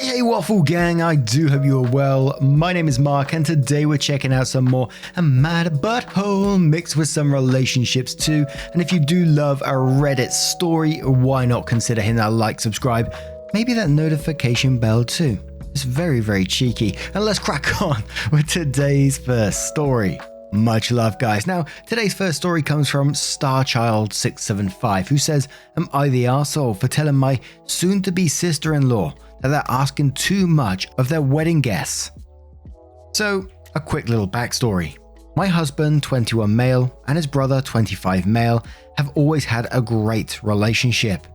Hey Waffle Gang, I do hope you are well. My name is Mark and today we're checking out some more A Mad Butthole mixed with some relationships too. And if you do love a Reddit story, why not consider hitting that like, subscribe, maybe that notification bell too. It's very, very cheeky. And let's crack on with today's first story. Much love, guys. Now, today's first story comes from Starchild675, who says, "Am I the arsehole for telling my soon-to-be sister-in-law that they're asking too much of their wedding guests?" So, a quick little backstory. My husband, 21 male, and his brother, 25 male, have always had a great relationship.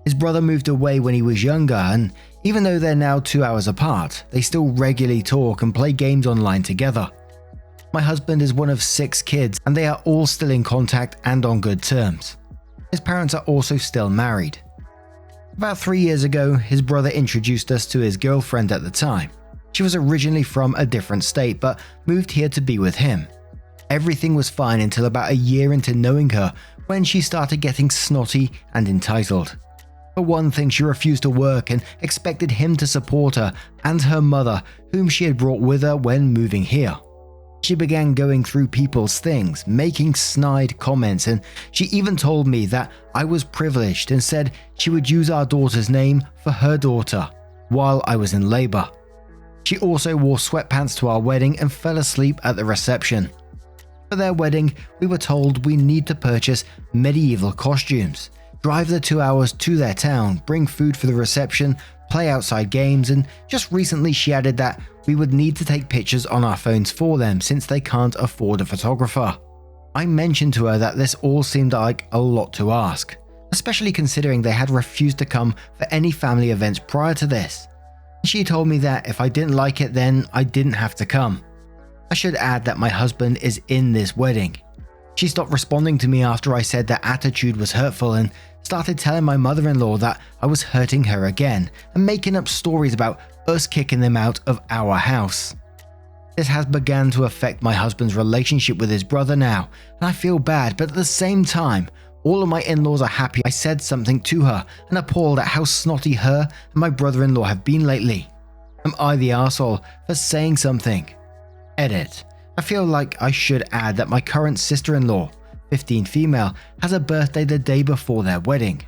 His brother moved away when he was younger, and even though they're now 2 hours apart, they still regularly talk and play games online together. My husband is one of 6 kids, and they are all still in contact and on good terms. His parents are also still married. About 3 years ago, his brother introduced us to his girlfriend at the time. She was originally from a different state, but moved here to be with him. Everything was fine until about a year into knowing her, when she started getting snotty and entitled. For one thing, she refused to work and expected him to support her and her mother, whom she had brought with her when moving here. She began going through people's things, making snide comments, and she even told me that I was privileged and said she would use our daughter's name for her daughter while I was in labor. She also wore sweatpants to our wedding and fell asleep at the reception. For their wedding, we were told we need to purchase medieval costumes, drive the 2 hours to their town, bring food for the reception, play outside games, and just recently she added that we would need to take pictures on our phones for them since they can't afford a photographer. I mentioned to her that this all seemed like a lot to ask, especially considering they had refused to come for any family events prior to this. She told me that if I didn't like it, then I didn't have to come. I should add that my husband is in this wedding. She stopped responding to me after I said that attitude was hurtful and started telling my mother-in-law that I was hurting her again and making up stories about us kicking them out of our house. This has begun to affect my husband's relationship with his brother now, and I feel bad, but at the same time, all of my in-laws are happy I said something to her and appalled at how snotty her and my brother-in-law have been lately. Am I the arsehole for saying something? Edit. I feel like I should add that my current sister-in-law, 15 female, has a birthday the day before their wedding.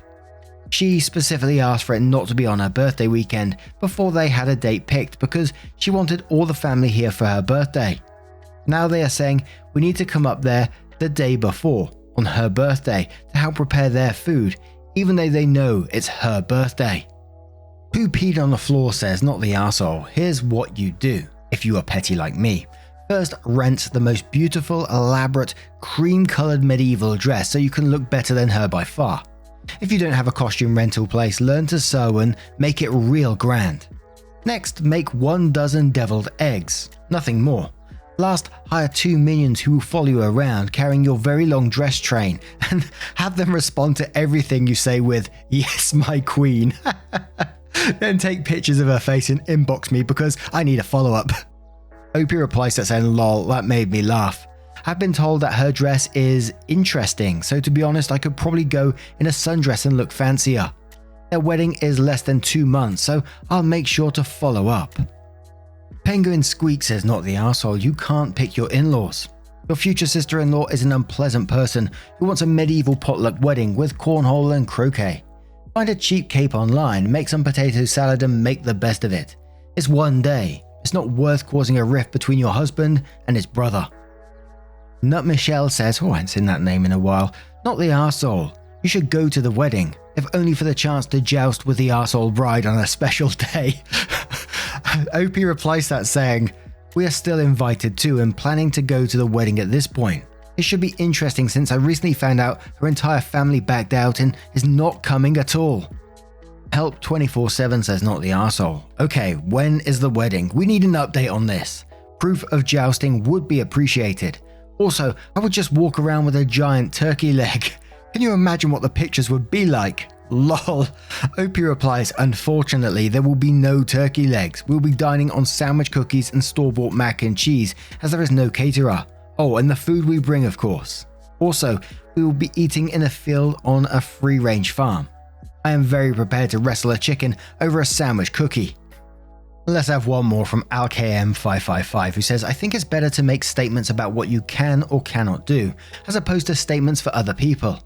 She specifically asked for it not to be on her birthday weekend before they had a date picked because she wanted all the family here for her birthday. Now they are saying we need to come up there the day before, on her birthday, to help prepare their food, even though they know it's her birthday. Who peed on the floor says not the arsehole. Here's what you do if you are petty like me. First, rent the most beautiful, elaborate, cream-colored medieval dress so you can look better than her by far. If you don't have a costume rental place, learn to sew and make it real grand. Next, make 1 dozen deviled eggs, nothing more. Last, hire 2 minions who will follow you around carrying your very long dress train and have them respond to everything you say with, "Yes, my queen." Then take pictures of her face and inbox me because I need a follow-up. Opie replies that saying, "Lol, that made me laugh. I've been told that her dress is interesting, so to be honest, I could probably go in a sundress and look fancier. Their wedding is less than 2 months, so I'll make sure to follow up." Penguin Squeak says, "Not the arsehole, you can't pick your in-laws. Your future sister-in-law is an unpleasant person who wants a medieval potluck wedding with cornhole and croquet. Find a cheap cape online, make some potato salad and make the best of it. It's one day. It's not worth causing a rift between your husband and his brother." Nut Michelle says, "Oh, I haven't seen that name in a while. Not the arsehole. You should go to the wedding, if only for the chance to joust with the arsehole bride on a special day." Opie replies that saying, "We are still invited too and planning to go to the wedding at this point. It should be interesting since I recently found out her entire family backed out and is not coming at all." Help 24/7 says, "Not the arsehole. Okay, when is the wedding? We need an update on this. Proof of jousting would be appreciated. Also, I would just walk around with a giant turkey leg. Can you imagine what the pictures would be like? Lol." Opie replies, "Unfortunately, there will be no turkey legs. We'll be dining on sandwich cookies and store-bought mac and cheese as there is no caterer. Oh, and the food we bring, of course. Also, we will be eating in a field on a free-range farm. I am very prepared to wrestle a chicken over a sandwich cookie." Let's have one more from AlKM555 who says, I think it's better to make statements about what you can or cannot do, as opposed to statements for other people.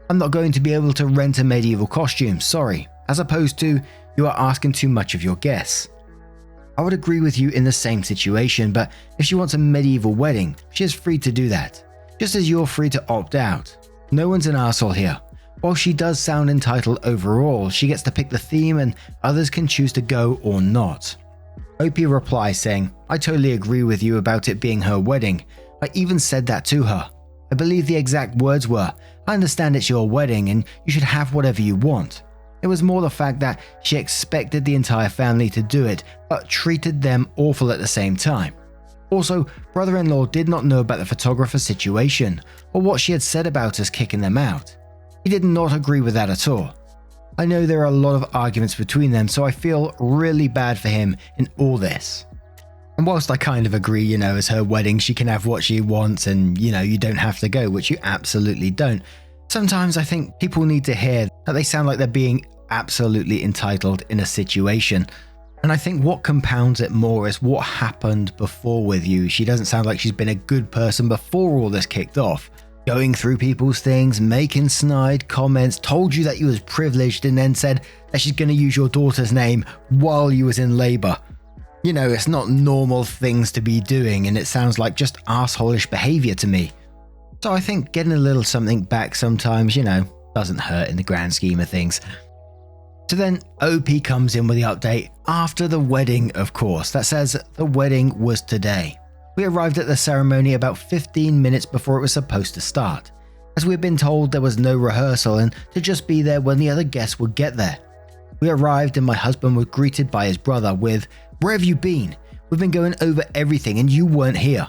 I'm not going to be able to rent a medieval costume, sorry, as opposed to, you are asking too much of your guests. I would agree with you in the same situation, but if she wants a medieval wedding, she is free to do that, just as you're free to opt out. No one's an arsehole here. While she does sound entitled overall, she gets to pick the theme and others can choose to go or not. OP replies saying, I totally agree with you about it being her wedding. I even said that to her. I believe the exact words were, I understand it's your wedding and you should have whatever you want. It was more the fact that she expected the entire family to do it, but treated them awful at the same time. Also, brother-in-law did not know about the photographer situation or what she had said about us kicking them out. He did not agree with that at all. I know there are a lot of arguments between them, so I feel really bad for him in all this. And whilst I kind of agree, as her wedding, she can have what she wants and, you don't have to go, which you absolutely don't. Sometimes I think people need to hear that they sound like they're being absolutely entitled in a situation. And I think what compounds it more is what happened before with you. She doesn't sound like she's been a good person before all this kicked off. Going through people's things, making snide comments, told you that you was privileged and then said that she's going to use your daughter's name while you was in labor. It's not normal things to be doing and it sounds like just arseholish behavior to me. So I think getting a little something back sometimes, doesn't hurt in the grand scheme of things. So then OP comes in with the update after the wedding, of course, that says the wedding was today. We arrived at the ceremony about 15 minutes before it was supposed to start, as we had been told there was no rehearsal and to just be there when the other guests would get there. We arrived and my husband was greeted by his brother with, "Where have you been? We've been going over everything and you weren't here."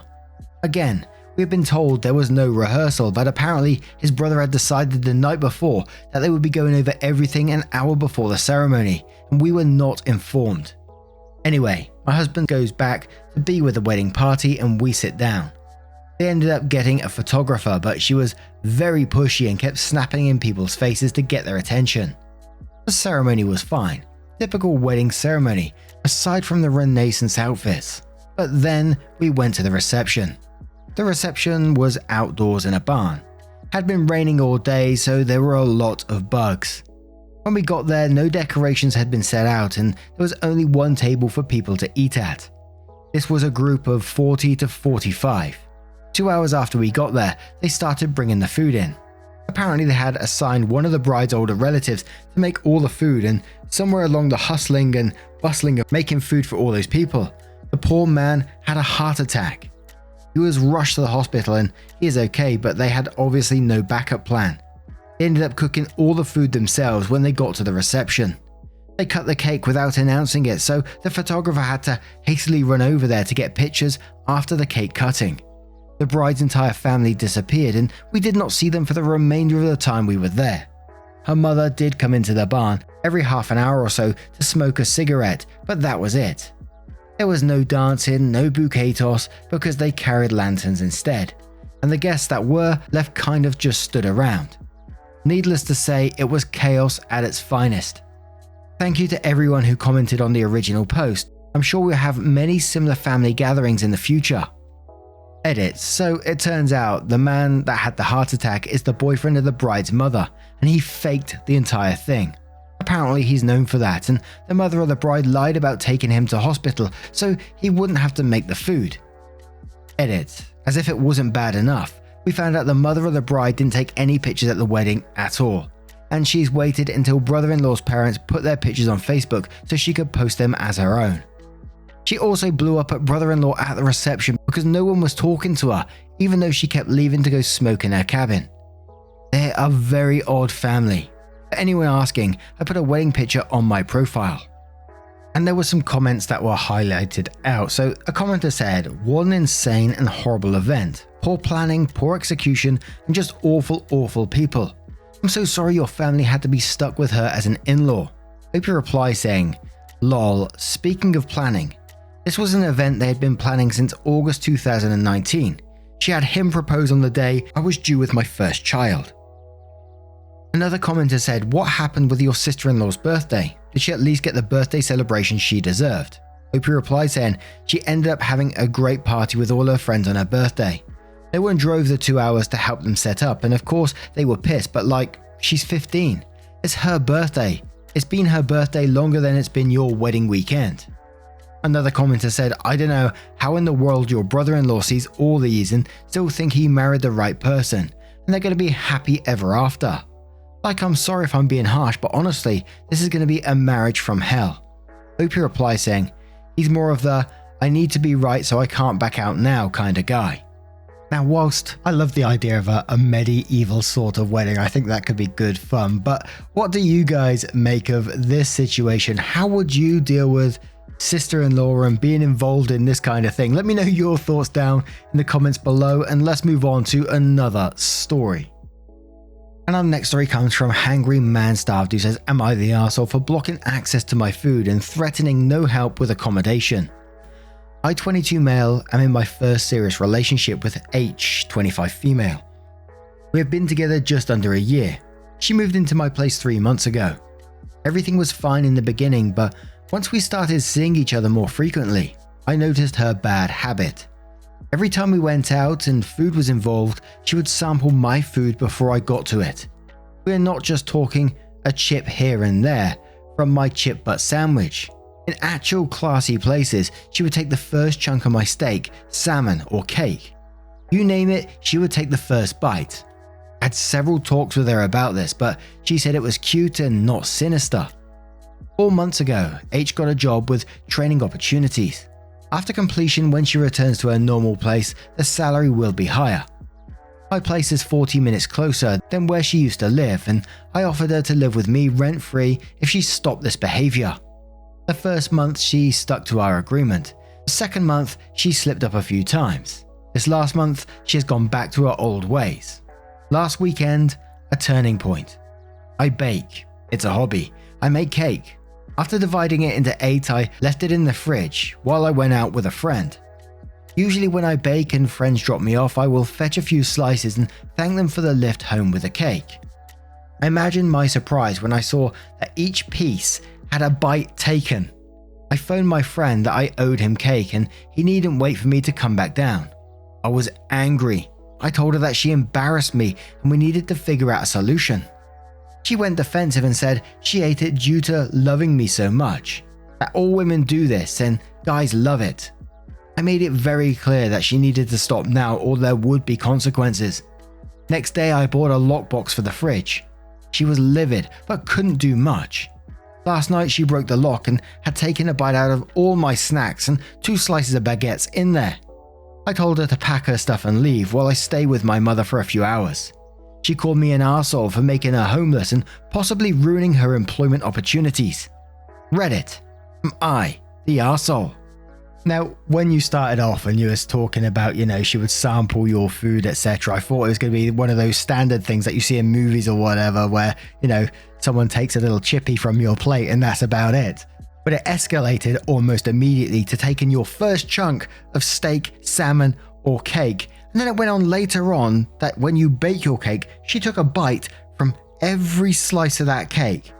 Again, we had been told there was no rehearsal, but apparently his brother had decided the night before that they would be going over everything an hour before the ceremony, and we were not informed. Anyway, my husband goes back to be with the wedding party and we sit down. They ended up getting a photographer, but she was very pushy and kept snapping in people's faces to get their attention. The ceremony was fine, typical wedding ceremony, aside from the Renaissance outfits. But then we went to the reception. The reception was outdoors in a barn. Had been raining all day, so there were a lot of bugs. When we got there, no decorations had been set out and there was only one table for people to eat at. This was a group of 40 to 45. 2 hours after we got there, they started bringing the food in. Apparently they had assigned one of the bride's older relatives to make all the food, and somewhere along the hustling and bustling of making food for all those people, the poor man had a heart attack. He was rushed to the hospital and he is okay, but they had obviously no backup plan. They ended up cooking all the food themselves when they got to the reception. They cut the cake without announcing it, so the photographer had to hastily run over there to get pictures after the cake cutting. The bride's entire family disappeared and we did not see them for the remainder of the time we were there. Her mother did come into the barn every half an hour or so to smoke a cigarette, but that was it. There was no dancing, no bouquet toss because they carried lanterns instead, and the guests that were left kind of just stood around. Needless to say, it was chaos at its finest. Thank you to everyone who commented on the original post. I'm sure we'll have many similar family gatherings in the future. Edit. So it turns out the man that had the heart attack is the boyfriend of the bride's mother, and he faked the entire thing. Apparently he's known for that, and the mother of the bride lied about taking him to hospital so he wouldn't have to make the food. Edit. As if it wasn't bad enough, we found out the mother of the bride didn't take any pictures at the wedding at all, and she's waited until brother-in-law's parents put their pictures on Facebook so she could post them as her own. She also blew up at brother-in-law at the reception because no one was talking to her, even though she kept leaving to go smoke in her cabin. They're a very odd family. For anyone asking, I put a wedding picture on my profile. And there were some comments that were highlighted out. So a commenter said, "What an insane and horrible event. Poor planning, poor execution, and just awful, awful people. I'm so sorry your family had to be stuck with her as an in-law." Opie replies saying, "Lol, speaking of planning, this was an event they had been planning since August 2019. She had him propose on the day I was due with my first child." Another commenter said, "What happened with your sister-in-law's birthday? Did she at least get the birthday celebration she deserved?" Opie replied saying she ended up having a great party with all her friends on her birthday. No one drove the 2 hours to help them set up, and of course they were pissed, but like, she's 15. It's her birthday. It's been her birthday longer than it's been your wedding weekend. Another commenter said, I don't know how in the world your brother-in-law sees all these and still think he married the right person, and they're going to be happy ever after. Like, I'm sorry if I'm being harsh, but honestly, this is going to be a marriage from hell. Opie replies saying, he's more of the, I need to be right so I can't back out now kind of guy. Now, whilst I love the idea of a medieval sort of wedding, I think that could be good fun, but what do you guys make of this situation? How would you deal with sister-in-law and being involved in this kind of thing? Let me know your thoughts down in the comments below, and let's move on to another story. And our next story comes from Hangry Man Starved, who says, am I the arsehole for blocking access to my food and threatening no help with accommodation? I, 22 male, am in my first serious relationship with H, 25 female. We have been together just under a year. She moved into my place 3 months ago. Everything was fine in the beginning, but once we started seeing each other more frequently, I noticed her bad habit. Every time we went out and food was involved, she would sample my food before I got to it. We are not just talking a chip here and there from my chip butt sandwich. In actual classy places, she would take the first chunk of my steak, salmon, or cake. You name it, she would take the first bite. I had several talks with her about this, but she said it was cute and not sinister. 4 months ago, H got a job with training opportunities. After completion, when she returns to her normal place, the salary will be higher. My place is 40 minutes closer than where she used to live, and I offered her to live with me rent-free if she stopped this behavior. The first month, she stuck to our agreement. The second month, she slipped up a few times. This last month, she has gone back to her old ways. Last weekend, a turning point. I bake. It's a hobby. I make cake. After dividing it into 8, I left it in the fridge while I went out with a friend. Usually when I bake and friends drop me off, I will fetch a few slices and thank them for the lift home with the cake. I imagine my surprise when I saw that each piece had a bite taken. I phoned my friend that I owed him cake and he needn't wait for me to come back down. I was angry. I told her that she embarrassed me and we needed to figure out a solution. She went defensive and said she ate it due to loving me so much, that all women do this and guys love it. I made it very clear that she needed to stop now or there would be consequences. Next day I bought a lockbox for the fridge. She was livid but couldn't do much. Last night she broke the lock and had taken a bite out of all my snacks and 2 slices of baguettes in there. I told her to pack her stuff and leave while I stay with my mother for a few hours. She called me an arsehole for making her homeless and possibly ruining her employment opportunities. Reddit, am I the arsehole? Now, when you started off and you was talking about, she would sample your food, etc., I thought it was going to be one of those standard things that you see in movies or whatever where, someone takes a little chippy from your plate and that's about it. But it escalated almost immediately to taking your first chunk of steak, salmon, or cake. And then it went on later on that when you bake your cake, she took a bite from every slice of that cake.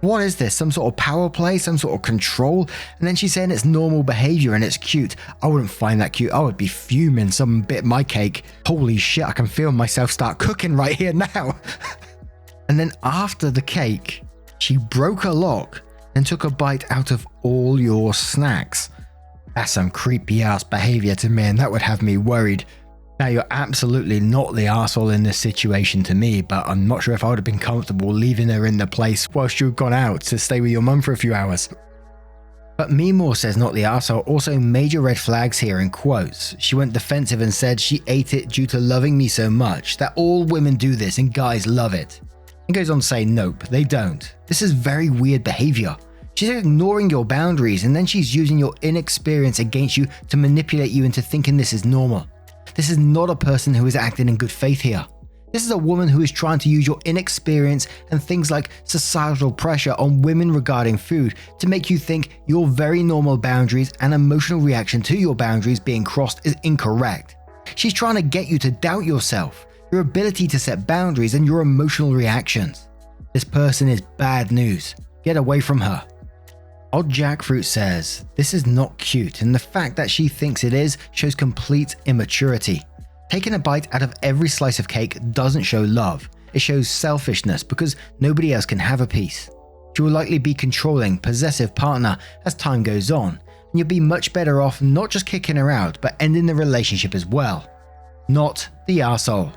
What is this? Some sort of power play? Some sort of control? And then she's saying it's normal behavior and it's cute. I wouldn't find that cute. I would be fuming. Someone bit my cake. Holy shit, I can feel myself start cooking right here now. And then after the cake, she broke a lock and took a bite out of all your snacks. That's some creepy ass behavior to me, and that would have me worried. Now, you're absolutely not the arsehole in this situation to me, but I'm not sure if I would have been comfortable leaving her in the place whilst you'd gone out to stay with your mum for a few hours. But Meemore says not the arsehole, also major red flags here in quotes. She went defensive and said she ate it due to loving me so much, that all women do this and guys love it. And goes on to say nope, they don't. This is very weird behavior. She's ignoring your boundaries and then she's using your inexperience against you to manipulate you into thinking this is normal. This is not a person who is acting in good faith here. This is a woman who is trying to use your inexperience and things like societal pressure on women regarding food to make you think your very normal boundaries and emotional reaction to your boundaries being crossed is incorrect. She's trying to get you to doubt yourself, your ability to set boundaries, and your emotional reactions. This person is bad news. Get away from her. Odd Jackfruit says, this is not cute, and the fact that she thinks it is shows complete immaturity. Taking a bite out of every slice of cake doesn't show love, it shows selfishness because nobody else can have a piece. She will likely be controlling, possessive partner as time goes on, and you'll be much better off not just kicking her out, but ending the relationship as well. Not the arsehole.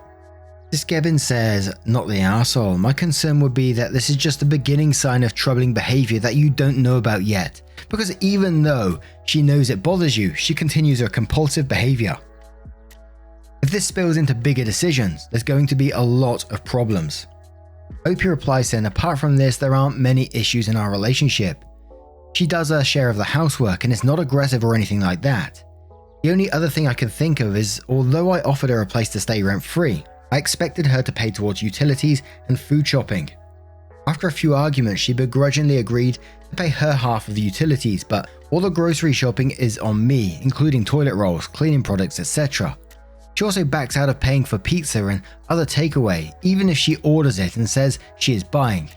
Disgebin says, not the arsehole. My concern would be that this is just a beginning sign of troubling behavior that you don't know about yet, because even though she knows it bothers you, she continues her compulsive behavior. If this spills into bigger decisions, there's going to be a lot of problems. Opie replies saying, apart from this, there aren't many issues in our relationship. She does her share of the housework and is not aggressive or anything like that. The only other thing I can think of is, although I offered her a place to stay rent-free, I expected her to pay towards utilities and food shopping. After a few arguments, she begrudgingly agreed to pay her half of the utilities, but all the grocery shopping is on me, including toilet rolls, cleaning products, etc. She also backs out of paying for pizza and other takeaway, even if she orders it and says she is buying.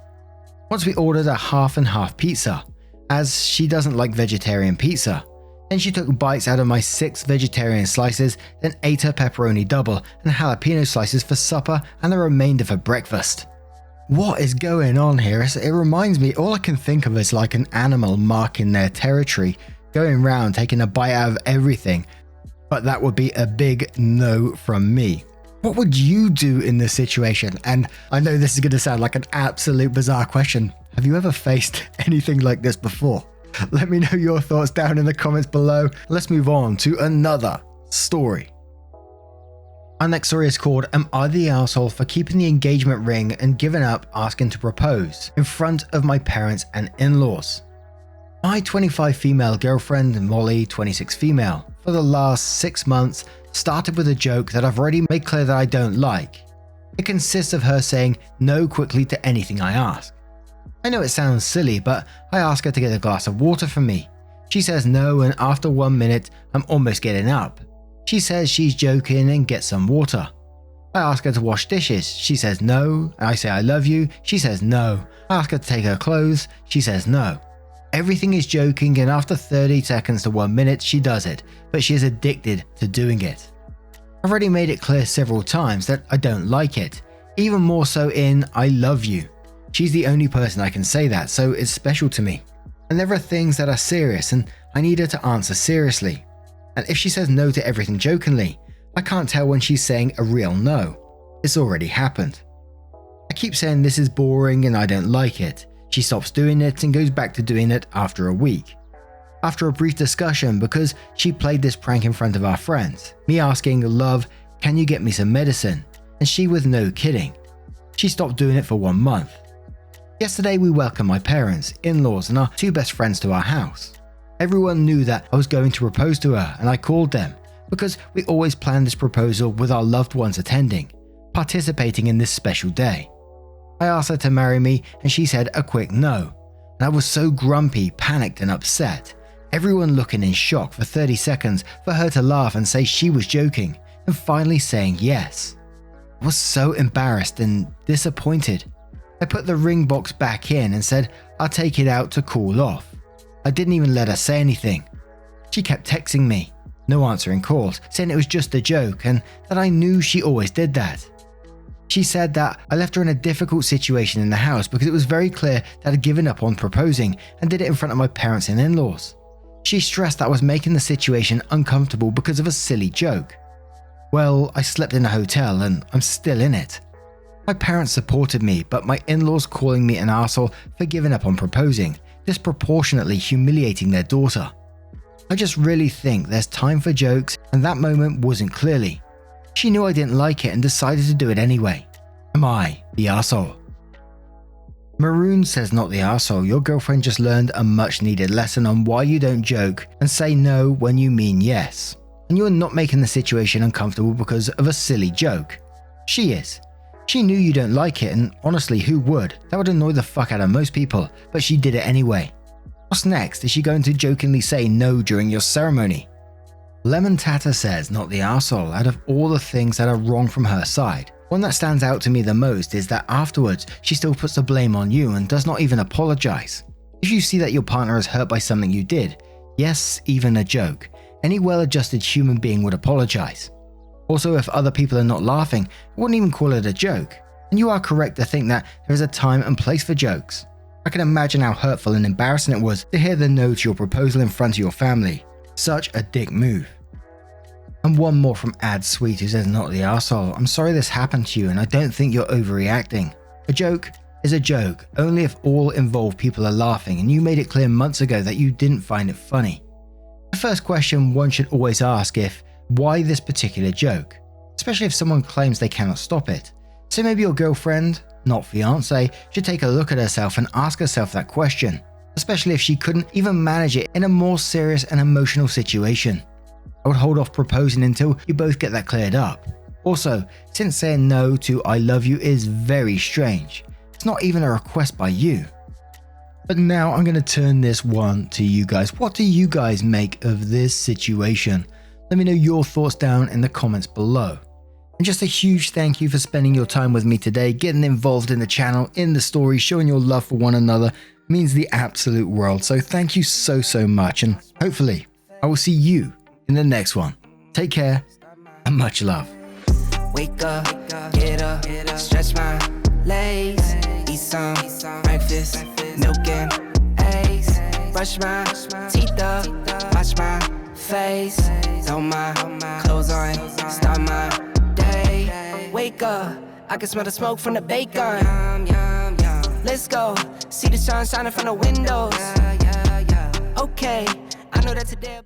Once we ordered a half and half pizza, as she doesn't like vegetarian pizza. Then she took bites out of my 6 vegetarian slices, then ate her pepperoni double and jalapeno slices for supper and the remainder for breakfast. What is going on here? It reminds me, all I can think of is like an animal marking their territory, going around taking a bite out of everything. But that would be a big no from me. What would you do in this situation? And I know this is going to sound like an absolute bizarre question. Have you ever faced anything like this before? Let me know your thoughts down in the comments below. Let's move on to another story. Our next story is called, Am I the Arsehole for keeping the engagement ring and giving up asking to propose in front of my parents and in-laws? My 25 female girlfriend, Molly, 26 female, for the last 6 months started with a joke that I've already made clear that I don't like. It consists of her saying no quickly to anything I ask. I know it sounds silly, but I ask her to get a glass of water for me. She says no, and after 1 minute, I'm almost getting up. She says she's joking and gets some water. I ask her to wash dishes. She says no. I say I love you. She says no. I ask her to take her clothes. She says no. Everything is joking, and after 30 seconds to 1 minute, she does it, but she is addicted to doing it. I've already made it clear several times that I don't like it, even more so in I love you. She's the only person I can say that, so it's special to me. And there are things that are serious and I need her to answer seriously. And if she says no to everything jokingly, I can't tell when she's saying a real no. It's already happened. I keep saying this is boring and I don't like it. She stops doing it and goes back to doing it after a week. After a brief discussion, because she played this prank in front of our friends, me asking, love, can you get me some medicine? And she with no kidding. She stopped doing it for 1 month. Yesterday we welcomed my parents, in-laws and our 2 best friends to our house. Everyone knew that I was going to propose to her and I called them because we always planned this proposal with our loved ones attending, participating in this special day. I asked her to marry me and she said a quick no. And I was so grumpy, panicked and upset. Everyone looking in shock for 30 seconds for her to laugh and say she was joking and finally saying yes. I was so embarrassed and disappointed. I put the ring box back in and said I'll take it out to cool off. I didn't even let her say anything. She kept texting me, no answering calls, saying it was just a joke and that I knew she always did that. She said that I left her in a difficult situation in the house because it was very clear that I'd given up on proposing and did it in front of my parents and in-laws. She stressed that I was making the situation uncomfortable because of a silly joke. Well, I slept in a hotel and I'm still in it. My parents supported me, but my in-laws calling me an arsehole for giving up on proposing, disproportionately humiliating their daughter. I just really think there's time for jokes, and that moment wasn't clearly. She knew I didn't like it and decided to do it anyway. Am I the arsehole? Maroon says not the arsehole. Your girlfriend just learned a much needed lesson on why you don't joke and say no when you mean yes. And you are not making the situation uncomfortable because of a silly joke. She is. She knew you don't like it, and honestly, who would? That would annoy the fuck out of most people, but she did it anyway. What's next? Is she going to jokingly say no during your ceremony? Lemon Tatter says not the arsehole. Out of all the things that are wrong from her side, one that stands out to me the most is that afterwards she still puts the blame on you and does not even apologize. If you see that your partner is hurt by something you did, yes, even a joke, any well-adjusted human being would apologize. Also, if other people are not laughing, I wouldn't even call it a joke. And you are correct to think that there is a time and place for jokes. I can imagine how hurtful and embarrassing it was to hear the no to your proposal in front of your family. Such a dick move. And one more from Ad Sweet, who says, "Not the arsehole. I'm sorry this happened to you and I don't think you're overreacting. A joke is a joke only if all involved people are laughing, and you made it clear months ago that you didn't find it funny. The first question one should always ask is, why this particular joke? Especially if someone claims they cannot stop it. So maybe your girlfriend, not fiance, should take a look at herself and ask herself that question, especially if she couldn't even manage it in a more serious and emotional situation. I would hold off proposing until you both get that cleared up. Also, since saying no to I love you is very strange, it's not even a request by you. But now I'm going to turn this one to you guys. What do you guys make of this situation? Let me know your thoughts down in the comments below. And just a huge thank you for spending your time with me today, getting involved in the channel, in the story, showing your love for one another means the absolute world. So thank you so much, and hopefully I will see you in the next one. Take care and much love. Wake up, get up, stretch my legs, eat some breakfast, milk and eggs, brush my teeth up, wash my face, throw my clothes on, start my day. Wake up, I can smell the smoke from the bacon. Let's go, see the sun shining from the windows. Okay, I know that today